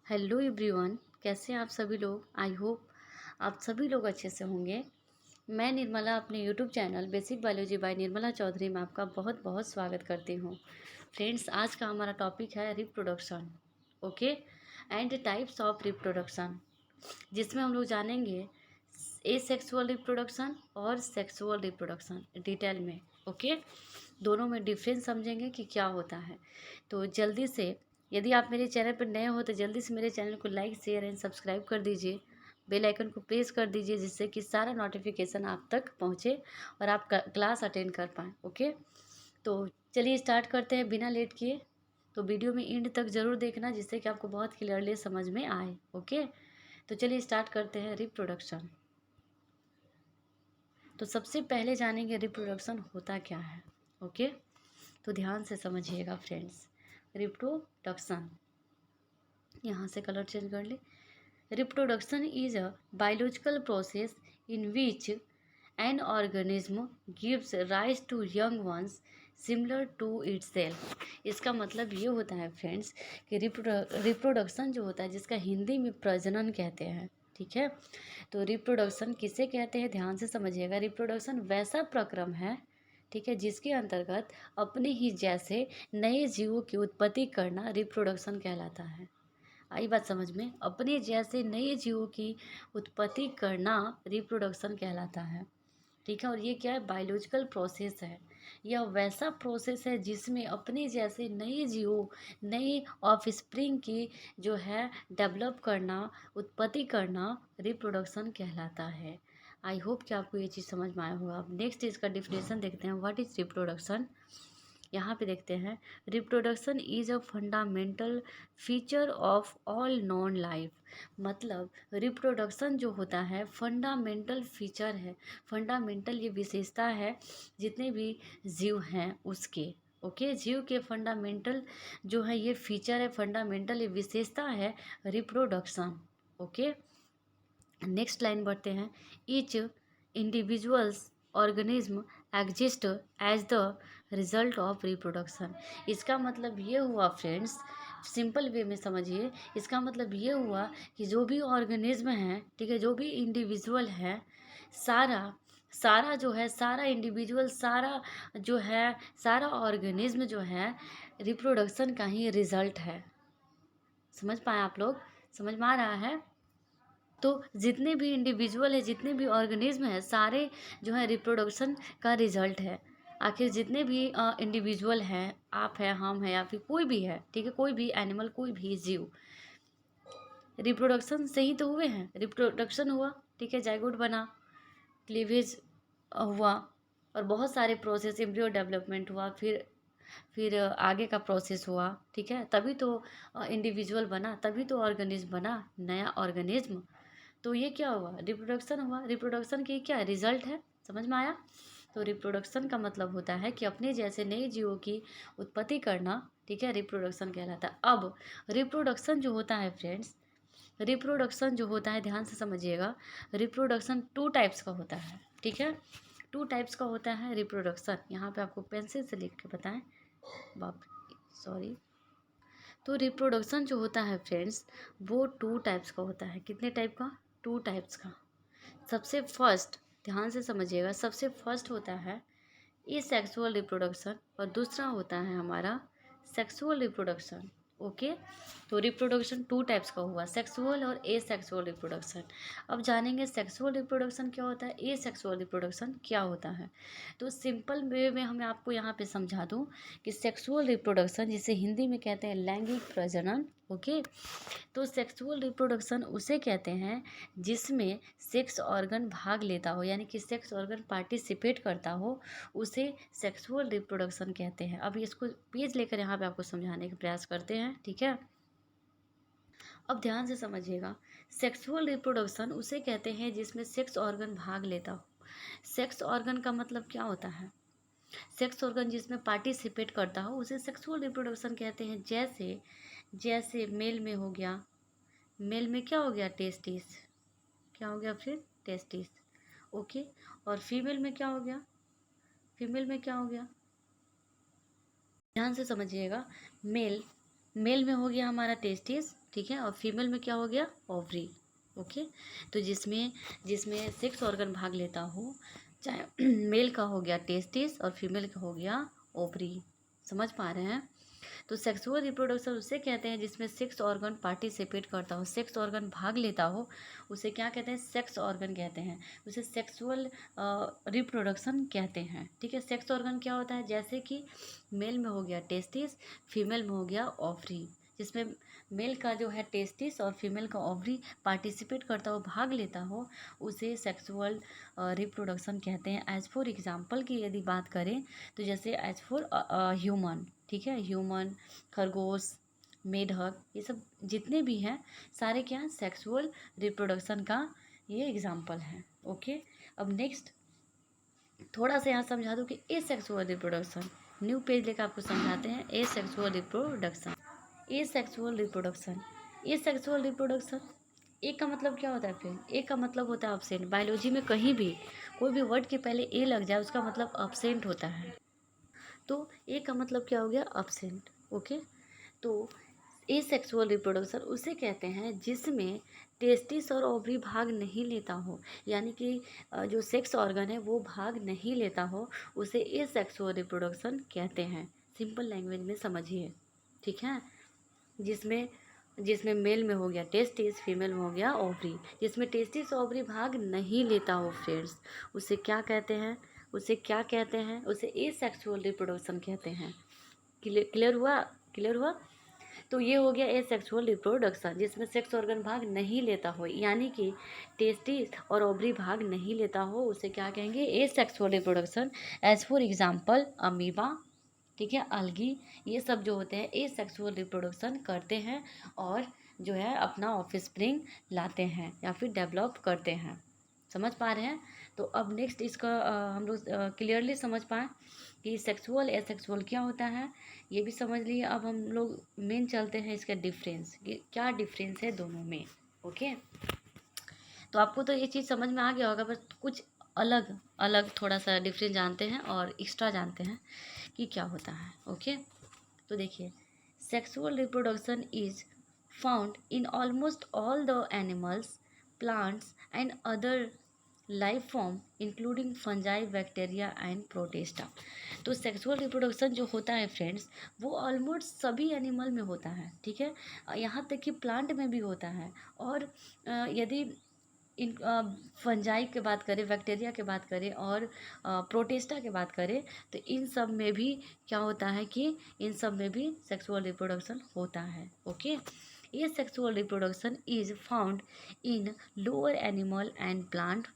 Hello everyone, कैसे हैं आप सभी लोग। आई होप आप सभी लोग अच्छे से होंगे। मैं निर्मला अपने YouTube channel basic biology by Nirmala Chaudhary में आपका बहुत बहुत स्वागत करती हूँ। फ्रेंड्स, आज का हमारा टॉपिक है reproduction, okay, and types of reproduction, जिसमें हम लोग जानेंगे एसेक्सुअल रिप्रोडक्शन और सेक्सुअल रिप्रोडक्शन डिटेल में, ओके। दोनों में डिफरेंस समझेंगे कि क्या होता है। तो जल्दी से, यदि आप मेरे चैनल पर नए हो तो जल्दी से मेरे चैनल को लाइक शेयर एंड सब्सक्राइब कर दीजिए। बेल आइकन को प्रेस कर दीजिए, जिससे कि सारा नोटिफिकेशन आप तक पहुंचे और आप क्लास अटेंड कर पाएँ, ओके। तो चलिए स्टार्ट करते हैं बिना लेट किए। तो वीडियो में एंड तक ज़रूर देखना, जिससे कि आपको बहुत क्लियरली समझ में आए, ओके। तो चलिए स्टार्ट करते हैं रिप्रोडक्शन। तो सबसे पहले जानेंगे रिप्रोडक्शन होता क्या है, ओके। तो ध्यान से समझिएगा फ्रेंड्स। रिप्रोडक्शन, यहाँ से कलर चेंज कर ले। Reproduction is a biological process in which an organism gives rise to young ones similar to itself. इसका मतलब ये होता है फ्रेंड्स कि रिप्रोडक्शन जो होता है, जिसका हिंदी में प्रजनन कहते हैं, ठीक है। तो रिप्रोडक्शन किसे कहते हैं, ध्यान से समझिएगा। रिप्रोडक्शन वैसा प्रक्रम है, ठीक है, जिसके अंतर्गत अपने ही जैसे नए जीवों की उत्पत्ति करना रिप्रोडक्शन कहलाता है। आई बात समझ में। अपने जैसे नए जीवों की उत्पत्ति करना रिप्रोडक्शन कहलाता है, ठीक है। और ये क्या है, बायोलॉजिकल प्रोसेस है। यह वैसा प्रोसेस है जिसमें अपने जैसे नए जीवों, नए ऑफस्प्रिंग की जो है डेवलप करना, उत्पत्ति करना रिप्रोडक्शन कहलाता है। आई होप कि आपको ये चीज़ समझ में आया होगा। अब नेक्स्ट इसका डिफिनेशन देखते हैं, व्हाट इज रिप्रोडक्शन। यहाँ पे देखते हैं, reproduction is a fundamental feature of all non life. मतलब रिप्रोडक्शन जो होता है फंडामेंटल फीचर है, फंडामेंटल ये विशेषता है जितने भी जीव हैं उसके, ओके। जीव के फंडामेंटल जो है ये फीचर है, फंडामेंटल ये विशेषता है रिप्रोडक्शन, ओके। नेक्स्ट लाइन बढ़ते हैं, each individuals organism exist as the result of reproduction. इसका मतलब ये हुआ फ्रेंड्स, सिंपल वे में समझिए। इसका मतलब ये हुआ कि जो भी ऑर्गेनिज्म है, ठीक है, जो भी इंडिविजुअल है, सारा सारा जो है, सारा इंडिविजुअल, सारा जो है, सारा ऑर्गेनिज्म जो है रिप्रोडक्शन का ही रिजल्ट है। समझ पाए आप लोग, समझ में आ रहा है। तो जितने भी इंडिविजुअल है, जितने भी ऑर्गेनिज्म है, सारे जो है रिप्रोडक्शन का रिजल्ट है। आखिर जितने भी इंडिविजुअल हैं, आप है, हम है, या फिर कोई भी है, ठीक है, कोई भी एनिमल, कोई भी जीव, रिप्रोडक्शन से ही तो हुए हैं। रिप्रोडक्शन हुआ, ठीक है, जाइगोट बना, क्लीवेज हुआ, और बहुत सारे प्रोसेस, एम्ब्रियो डेवलपमेंट हुआ, फिर आगे का प्रोसेस हुआ, ठीक है, तभी तो इंडिविजुअल बना, तभी तो ऑर्गेनिज्म बना, नया ऑर्गेनिज्म। तो ये क्या हुआ, रिप्रोडक्शन हुआ। रिप्रोडक्शन की क्या रिजल्ट है, समझ में आया। तो रिप्रोडक्शन का मतलब होता है कि अपने जैसे नए जीवों की उत्पत्ति करना, ठीक है, रिप्रोडक्शन कहलाता है। अब रिप्रोडक्शन जो होता है फ्रेंड्स, रिप्रोडक्शन जो होता है, ध्यान से समझिएगा, रिप्रोडक्शन टू टाइप्स का होता है, ठीक है। टू टाइप्स का होता है रिप्रोडक्शन। यहाँ पे आपको पेंसिल से लिख के बताएं, बाप, सॉरी। तो रिप्रोडक्शन जो होता है फ्रेंड्स, वो टू टाइप्स का होता है। कितने टाइप का, टू टाइप्स का। सबसे फर्स्ट, ध्यान से समझिएगा, सबसे फर्स्ट होता है ए सेक्सुअल रिप्रोडक्शन, और दूसरा होता है हमारा सेक्सुअल रिप्रोडक्शन, ओके। तो रिप्रोडक्शन टू टाइप्स का हुआ, सेक्सुअल और ए सेक्सुअल रिप्रोडक्शन। अब जानेंगे सेक्सुअल रिप्रोडक्शन क्या होता है, ए सेक्सुअल रिप्रोडक्शन क्या होता है। तो सिंपल वे में हमें आपको यहाँ पे समझा दूँ कि सेक्सुअल रिप्रोडक्शन, जिसे हिंदी में कहते हैं लैंगिक प्रजनन, ओके। तो सेक्सुअल रिप्रोडक्शन उसे कहते हैं जिसमें सेक्स ऑर्गन भाग लेता हो, यानी कि सेक्स ऑर्गन पार्टिसिपेट करता हो, उसे सेक्सुअल रिप्रोडक्शन कहते हैं। अब इसको पेज लेकर यहाँ पे आपको समझाने का प्रयास करते हैं, ठीक है। अब ध्यान से समझिएगा, सेक्सुअल रिप्रोडक्शन उसे कहते हैं जिसमें सेक्स ऑर्गन भाग लेता हो। सेक्स ऑर्गन का मतलब क्या होता है, सेक्स ऑर्गन जिसमें पार्टिसिपेट करता हो उसे सेक्सुअल रिप्रोडक्शन कहते हैं। जैसे जैसे मेल में हो गया, मेल में क्या हो गया, टेस्टिस, क्या हो गया फिर, टेस्टिस, ओके। और फीमेल में क्या हो गया, फीमेल में क्या हो गया, ध्यान से समझिएगा। मेल, मेल में हो गया हमारा टेस्टिस, ठीक है, और फीमेल में क्या हो गया, ओवरी। ओके, तो जिसमें जिसमें सेक्स ऑर्गन भाग लेता हो, चाहे मेल का हो गया टेस्टिस और फीमेल का हो गया ओवरी। समझ पा रहे हैं? तो सेक्सुअल रिप्रोडक्शन उसे कहते हैं जिसमें सेक्स ऑर्गन पार्टिसिपेट करता हो, सेक्स ऑर्गन भाग लेता हो, उसे क्या कहते हैं, सेक्स ऑर्गन कहते हैं, उसे सेक्सुअल रिप्रोडक्शन कहते हैं। ठीक है, सेक्स ऑर्गन क्या होता है, जैसे कि मेल में हो गया टेस्टिस, फीमेल में हो गया ओवरी। जिसमें मेल का जो है टेस्टिस और फीमेल का ओवरी पार्टिसिपेट करता हो, भाग लेता हो, उसे सेक्सुअल रिप्रोडक्शन कहते हैं। एज फॉर एग्जाम्पल की यदि बात करें तो जैसे एज फॉर ह्यूमन, ठीक है, ह्यूमन, खरगोश, मेढक, ये सब जितने भी हैं सारे क्या हैं, सेक्सुअल रिप्रोडक्शन का ये एग्जाम्पल है। ओके, अब नेक्स्ट थोड़ा सा यहाँ समझा दूँ कि asexual reproduction, new page लेकर आपको समझाते हैं। Asexual reproduction, asexual reproduction, asexual reproduction, a का मतलब क्या होता है फ्रेंड, ए का मतलब होता है अब्सेंट। बायोलॉजी में कहीं भी कोई भी वर्ड के पहले ए लग जाए उसका मतलब अब्सेंट होता है। तो ए का मतलब क्या हो गया, अब्सेंट। ओके, तो ए सेक्सुअल रिप्रोडक्शन उसे कहते हैं जिसमें टेस्टिस और ओवरी भाग नहीं लेता हो, यानी कि जो सेक्स ऑर्गन है वो भाग नहीं लेता हो, उसे ए सेक्सुअल रिप्रोडक्शन कहते हैं। सिंपल लैंग्वेज में समझिए, ठीक है। जिसमें जिसमें मेल में हो गया टेस्टिस, फीमेल में हो गया ओवरी। जिसमें टेस्टिस ओवरी भाग नहीं लेता हो फ्रेंड्स, उसे क्या कहते हैं, उसे क्या कहते हैं, उसे ए सेक्सुअल रिप्रोडक्शन कहते हैं। क्लियर हुआ, क्लियर हुआ? तो ये हो गया ए सेक्सुअल रिप्रोडक्शन, जिसमें सेक्स ऑर्गन भाग नहीं लेता हो, यानी कि टेस्टिस और ओवरी भाग नहीं लेता हो, उसे क्या कहेंगे, asexual reproduction. As for example amoeba, ठीक है, अलगी, ये सब जो होते हैं ए सेक्सुअल रिप्रोडक्शन करते हैं और जो है अपना ऑफस्प्रिंग लाते हैं या फिर डेवलप करते हैं। समझ पा रहे हैं? तो अब नेक्स्ट इसका हम लोग क्लियरली समझ पाएँ कि सेक्सुअल एसेक्सुअल क्या होता है, ये भी समझ लिए। अब हम लोग मेन चलते हैं इसका डिफरेंस, कि क्या डिफरेंस है दोनों में। ओके, तो आपको तो ये चीज़ समझ में आ गया होगा, बस कुछ अलग अलग थोड़ा सा डिफरेंस जानते हैं और एक्स्ट्रा जानते हैं कि क्या होता है। ओके, तो देखिए, sexual reproduction is found in almost all the animals, plants and other life form including fungi, bacteria and Protista. तो सेक्सुअल रिप्रोडक्शन जो होता है फ्रेंड्स, वो ऑलमोस्ट सभी एनिमल में होता है, ठीक है, यहाँ तक कि प्लांट में भी होता है। और यदि इन फंजाई की बात करें, बैक्टीरिया की बात करें और प्रोटेस्टा की बात करें, तो इन सब में भी क्या होता है कि इन सब में भी सेक्सुअल रिप्रोडक्शन होता है। ओके, ये sexual reproduction is found in lower animal and plant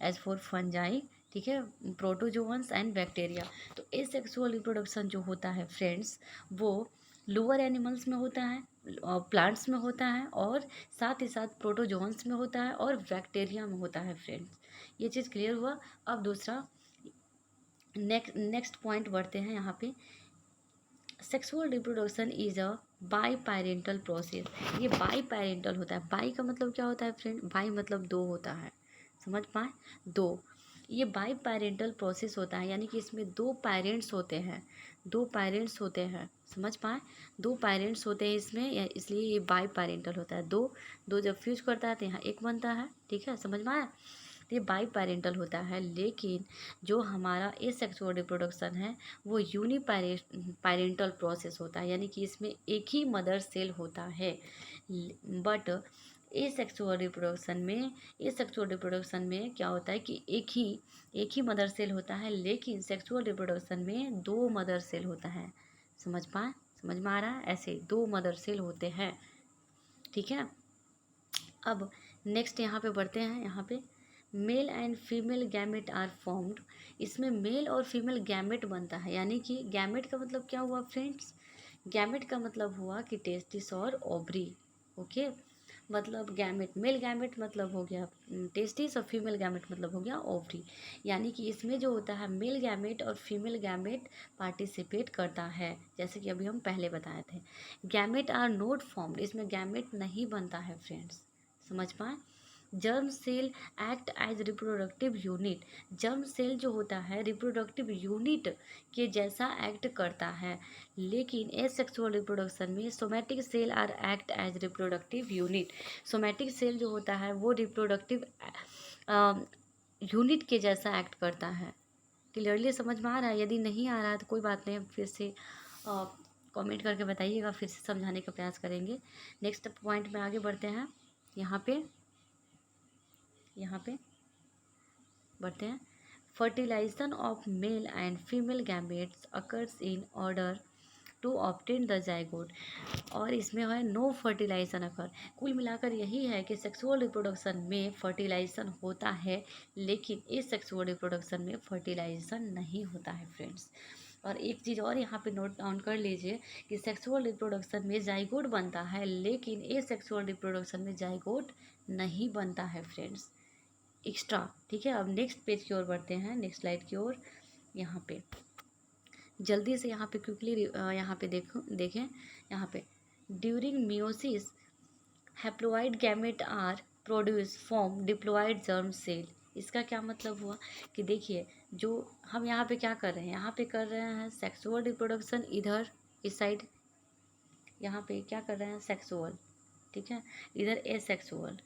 as for fungi, ठीक है, प्रोटोजोअन्स एंड बैक्टीरिया। तो ए सेक्सुअल रिप्रोडक्शन जो होता है फ्रेंड्स, वो लोअर एनिमल्स में होता है, प्लांट्स में होता है और साथ ही साथ प्रोटोजोन्स में होता है और बैक्टीरिया में होता है फ्रेंड्स। ये चीज़ क्लियर हुआ? अब दूसरा नेक्स्ट पॉइंट बढ़ते हैं यहाँ पे। Sexual reproduction is a by parental process. ये बाई पैरेंटल होता है। बाई का मतलब क्या होता है फ्रेंड, बाई मतलब दो होता है, समझ पाए, दो। ये बाई पैरेंटल प्रोसेस होता है, यानी कि इसमें दो पेरेंट्स होते हैं, दो पेरेंट्स होते हैं, समझ पाए, दो पेरेंट्स होते हैं इसमें, इसलिए ये बाई पैरेंटल होता है। दो दो जब फ्यूज करता है तो यहाँ एक बनता है, ठीक है, समझ में आया। तो ये बाई पैरेंटल होता है, लेकिन जो हमारा एसेक्सुअल रिप्रोडक्शन है वो यूनी पैरेंटल प्रोसेस होता है, यानी कि इसमें एक ही मदर सेल होता है। बट एसेक्सुअल रिप्रोडक्शन में क्या होता है कि एक ही मदर सेल होता है, लेकिन सेक्सुअल रिप्रोडक्शन में दो मदर सेल होता है। समझ पाए, समझ में आ रहा है? ऐसे दो मदर सेल होते हैं, ठीक है। अब नेक्स्ट यहाँ पे बढ़ते हैं। यहाँ पे male and female gamete are formed. इसमें मेल और फीमेल गैमेट बनता है, यानी कि गैमेट का मतलब क्या हुआ फ्रेंड्स, गैमेट का मतलब हुआ कि टेस्टिस और ओवरी। ओके, मतलब गैमेट, मेल गैमेट मतलब हो गया टेस्टिस और फीमेल गैमेट मतलब हो गया ओवरी। यानी कि इसमें जो होता है मेल गैमेट और फीमेल गैमेट पार्टिसिपेट करता है, जैसे कि अभी हम पहले बताए थे। गैमेट आर नोट फॉर्म्ड, इसमें गैमेट नहीं बनता है फ्रेंड्स, समझ पाए। Germ cell act as reproductive unit. Germ cell जो होता है रिप्रोडक्टिव यूनिट के जैसा एक्ट करता है, लेकिन एसेक्सुअल रिप्रोडक्शन में somatic cell are act as reproductive unit. Somatic cell जो होता है वो रिप्रोडक्टिव यूनिट के जैसा एक्ट करता है। क्लियरली समझ में आ रहा है? यदि नहीं आ रहा है तो कोई बात नहीं, फिर से कमेंट करके बताइएगा, फिर से समझाने का प्रयास करेंगे। नेक्स्ट पॉइंट में आगे बढ़ते हैं। यहाँ पे बढ़ते हैं। Fertilisation of male and female gametes occurs in order to obtain the zygote. और इसमें है नो फर्टिलाइजेशन अकर। कुल मिलाकर यही है कि सेक्सुअल रिप्रोडक्शन में फर्टिलाइजेशन होता है, लेकिन इस सेक्सुअल रिप्रोडक्शन में फर्टिलाइजेशन नहीं होता है फ्रेंड्स। और एक चीज़ और यहाँ पे नोट डाउन कर लीजिए कि सेक्सुअल रिप्रोडक्शन में जाइगोट बनता है, लेकिन ए सेक्सुअल रिप्रोडक्शन में जाइगोट नहीं बनता है फ्रेंड्स, एक्स्ट्रा। ठीक है, अब नेक्स्ट पेज की ओर बढ़ते हैं, नेक्स्ट स्लाइड की ओर। यहाँ पे जल्दी से यहाँ पे क्विकली यहाँ पे देखें यहाँ पे during meiosis haploid gamete are produce form diploid germ cell. इसका क्या मतलब हुआ कि देखिए, जो हम यहाँ पे क्या कर रहे हैं, यहाँ पे कर रहे हैं सेक्सुअल रिप्रोडक्शन, इधर इस साइड यहाँ पे क्या कर रहे हैं सेक्सुअल, ठीक है, इधर एसेक्सुअल,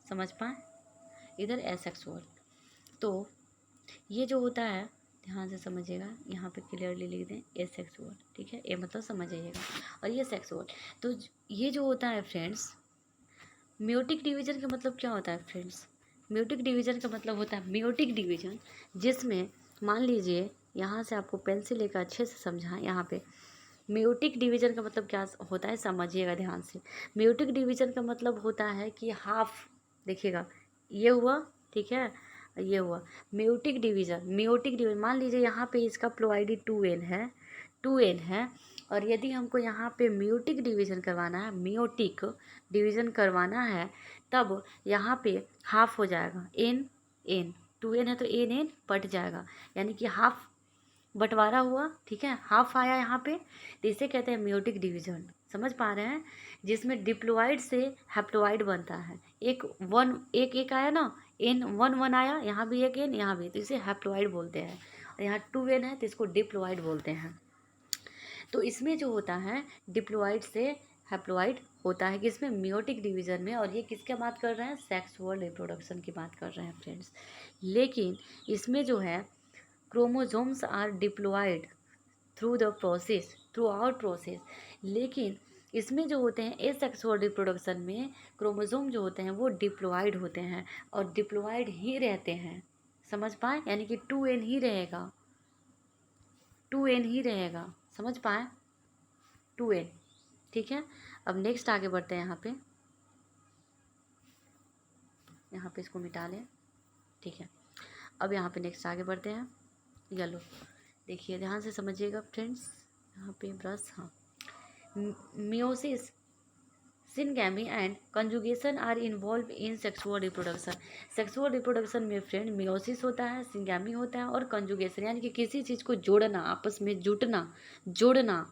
समझ पाए, इधर एसेक्सुअल। तो ये जो होता है ध्यान से समझिएगा, यहाँ पे क्लियरली लिख दें एसेक्सुअल, ठीक है, ए मतलब समझ जाइएगा, और ये सेक्सुअल। तो ये जो होता है फ्रेंड्स, म्यूटिक डिवीजन का मतलब क्या होता है फ्रेंड्स? म्यूटिक डिवीजन का मतलब होता है म्यूटिक डिवीजन, जिसमें मान लीजिए यहाँ से आपको पेंसिल लेकर अच्छे से समझाएं। यहाँ पे म्यूटिक डिवीजन का मतलब क्या होता है समझिएगा ध्यान से। म्यूटिक डिवीजन का मतलब होता है कि हाफ, देखिएगा ये हुआ, ठीक है, ये हुआ म्यूटिक डिवीजन। मान लीजिए यहाँ पे इसका प्लोइडी 2n है, और यदि हमको यहाँ पे म्यूटिक डिवीजन करवाना है, तब यहाँ पे हाफ हो जाएगा, n 2n है तो n पट जाएगा, यानी कि हाफ बंटवारा हुआ, ठीक है, हाफ आया यहाँ पे, तो इसे कहते हैं म्यूटिक डिवीजन। समझ पा रहे हैं? जिसमें डिप्लॉइड से हैप्लॉइड बनता है, एक आया ना, n 1 आया, यहाँ भी एक n, यहाँ भी, तो इसे हैप्लॉइड बोलते हैं, और यहाँ 2n है तो इसको डिप्लॉइड बोलते हैं। तो इसमें जो होता है डिप्लॉइड से हैप्लॉइड होता है, किसमें, म्यूटिक डिवीजन में। और ये किसके बात कर रहे हैं, सेक्सुअल रिप्रोडक्शन की बात कर रहे हैं फ्रेंड्स। लेकिन इसमें जो है chromosomes are diploid throughout process, लेकिन इसमें जो होते हैं एसेक्सुअल रिप्रोडक्शन में क्रोमोसोम जो होते हैं वो डिप्लॉइड होते हैं, और डिप्लॉइड ही रहते हैं। समझ पाए? यानी कि 2n ही रहेगा, 2n ही रहेगा, समझ पाए, 2n, ठीक है। अब नेक्स्ट आगे बढ़ते हैं। यहाँ पे इसको मिटा लें, ठीक है। अब यहाँ पे नेक्स्ट आगे बढ़ते हैं। येलो, देखिए ध्यान से समझिएगा फ्रेंड्स, यहाँ पे ब्रश, हाँ, meiosis, syngamy and conjugation are involve in sexual reproduction. Sexual reproduction में फ्रेंड मियोसिस होता है, सिनगैमी होता है, और कंजुगेशन यानी कि किसी चीज़ को जोड़ना, आपस में जोड़ना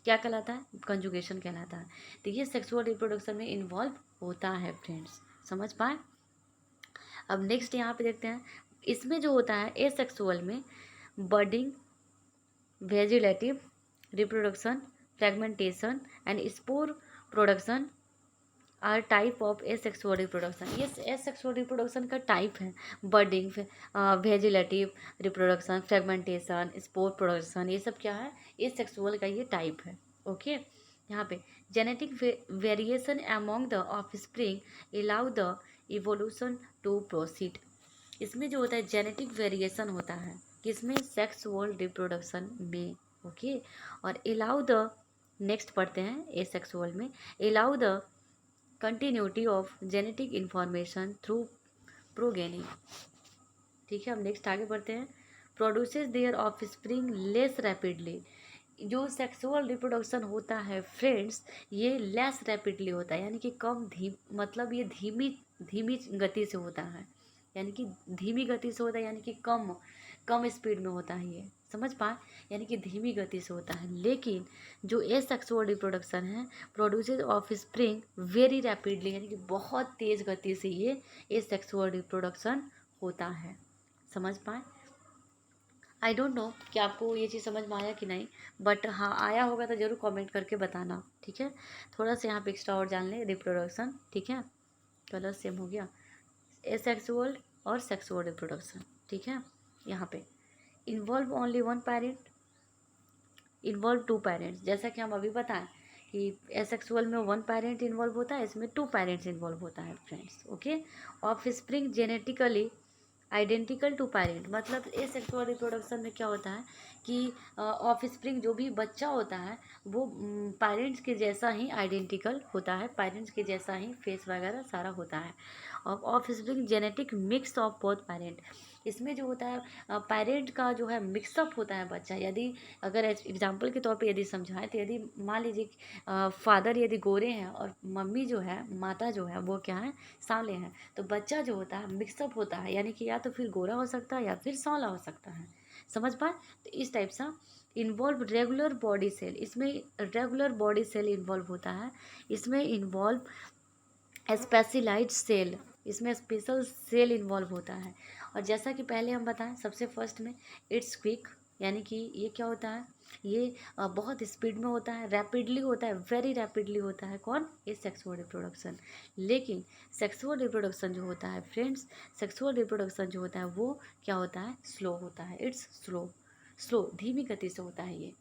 क्या कहलाता है, कंजुगेशन कहलाता है। तो ये सेक्सुअल रिप्रोडक्शन में इन्वॉल्व होता है फ्रेंड्स, समझ पाए। अब नेक्स्ट यहाँ पे देखते हैं, इसमें जो होता है एसेक्सुअल में budding, vegetative reproduction, fragmentation and spore production are type of asexual reproduction. ये एसेक्सुअल रिप्रोडक्शन का टाइप है, budding, vegetative reproduction, fragmentation, spore production, ये सब क्या है, एसेक्सुअल का ये टाइप है। ओके, यहाँ पे genetic variation among the offspring allow the evolution to proceed. इसमें जो होता है जेनेटिक वेरिएशन होता है, किसमें, सेक्सुअल रिप्रोडक्शन में। ओके, और अलाउ द, नेक्स्ट पढ़ते हैं एसेक्सुअल में, allow the continuity of genetic information through progeny, ठीक है। अब नेक्स्ट आगे बढ़ते हैं, produces their offspring less rapidly. जो सेक्सुअल रिप्रोडक्शन होता है फ्रेंड्स, ये लेस रैपिडली होता है, यानी कि मतलब ये धीमी गति से होता है, यानी कि धीमी गति से होता है, यानी कि कम स्पीड में होता है ये, समझ पाए, यानी कि धीमी गति से होता है। लेकिन जो एसेक्सुअल रिप्रोडक्शन है produces of spring very rapidly, यानी कि बहुत तेज़ गति से ये एसेक्सुअल रिप्रोडक्शन होता है। समझ पाए। आई डोंट नो कि आपको ये चीज़ समझ में आया कि नहीं, बट हाँ आया होगा तो ज़रूर कमेंट करके बताना, ठीक है। थोड़ा सा यहाँ पे एक्स्ट्रा और जान लें, रिप्रोडक्शन, ठीक है। कलर सेम हो गया, एसेक्सुअल और सेक्सुअल रिप्रोडक्शन, ठीक है। यहाँ पे involve only one parent, involve two parents, जैसा कि हम अभी बताएं कि एसेक्सुअल में वन पेरेंट इन्वॉल्व होता है, इसमें टू पेरेंट्स इन्वॉल्व होता है friends, okay. Offspring genetically identical to parent, मतलब एसेक्सुअल रिप्रोडक्शन में क्या होता है कि ऑफ स्प्रिंग जो भी बच्चा होता है वो पेरेंट्स के जैसा ही आइडेंटिकल होता है, पेरेंट्स के जैसा ही फेस वगैरह सारा होता है। Of spring genetic mix of both parent, इसमें जो होता है पेरेंट का जो है मिक्सअप होता है बच्चा। यदि अगर एग्जाम्पल के तौर पे यदि समझाएं तो यदि मान लीजिए फादर यदि गोरे हैं और मम्मी जो है माता जो है वो क्या है सांवले हैं, तो बच्चा जो होता है मिक्सअप होता है, यानी कि या तो फिर गोरा हो सकता है या फिर सांवला हो सकता है। समझ पाए। तो इस टाइप सा इन्वॉल्व रेगुलर बॉडी सेल, इसमें रेगुलर बॉडी सेल इन्वॉल्व होता है, इसमें इन्वॉल्व स्पेशलाइज्ड सेल, इसमें स्पेशल सेल इन्वॉल्व होता है। और जैसा कि पहले हम बताएं सबसे फर्स्ट में इट्स क्विक, यानी कि ये क्या होता है, ये बहुत स्पीड में होता है, रैपिडली होता है, वेरी रैपिडली होता है। कौन, ये सेक्सुअल रिप्रोडक्शन। लेकिन सेक्सुअल रिप्रोडक्शन जो होता है फ्रेंड्स, सेक्सुअल रिप्रोडक्शन जो होता है वो क्या होता है, स्लो होता है। इट्स स्लो, स्लो धीमी गति से होता है ये।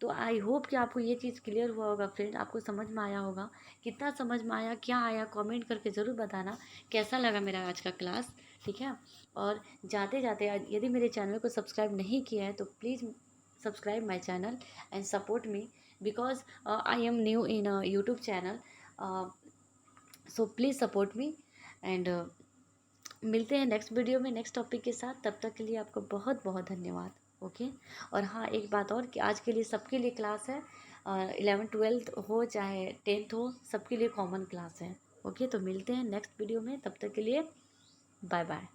तो आई होप कि आपको ये चीज़ क्लियर हुआ होगा फ्रेंड, आपको समझ में आया होगा। कितना समझ में आया, क्या आया, कमेंट करके ज़रूर बताना कैसा लगा मेरा आज का क्लास, ठीक है। और जाते जाते यदि मेरे चैनल को सब्सक्राइब नहीं किया है तो please subscribe my channel and support me, because I am new in YouTube channel, so please support me. And मिलते हैं नेक्स्ट वीडियो में नेक्स्ट टॉपिक के साथ, तब तक के लिए आपको बहुत बहुत धन्यवाद, ओके। और हाँ एक बात और कि आज के लिए सबके लिए क्लास है, 11th-12th हो चाहे 10th हो, सबके लिए कॉमन क्लास है, ओके। तो मिलते हैं नेक्स्ट वीडियो में, तब तक के लिए बाय बाय।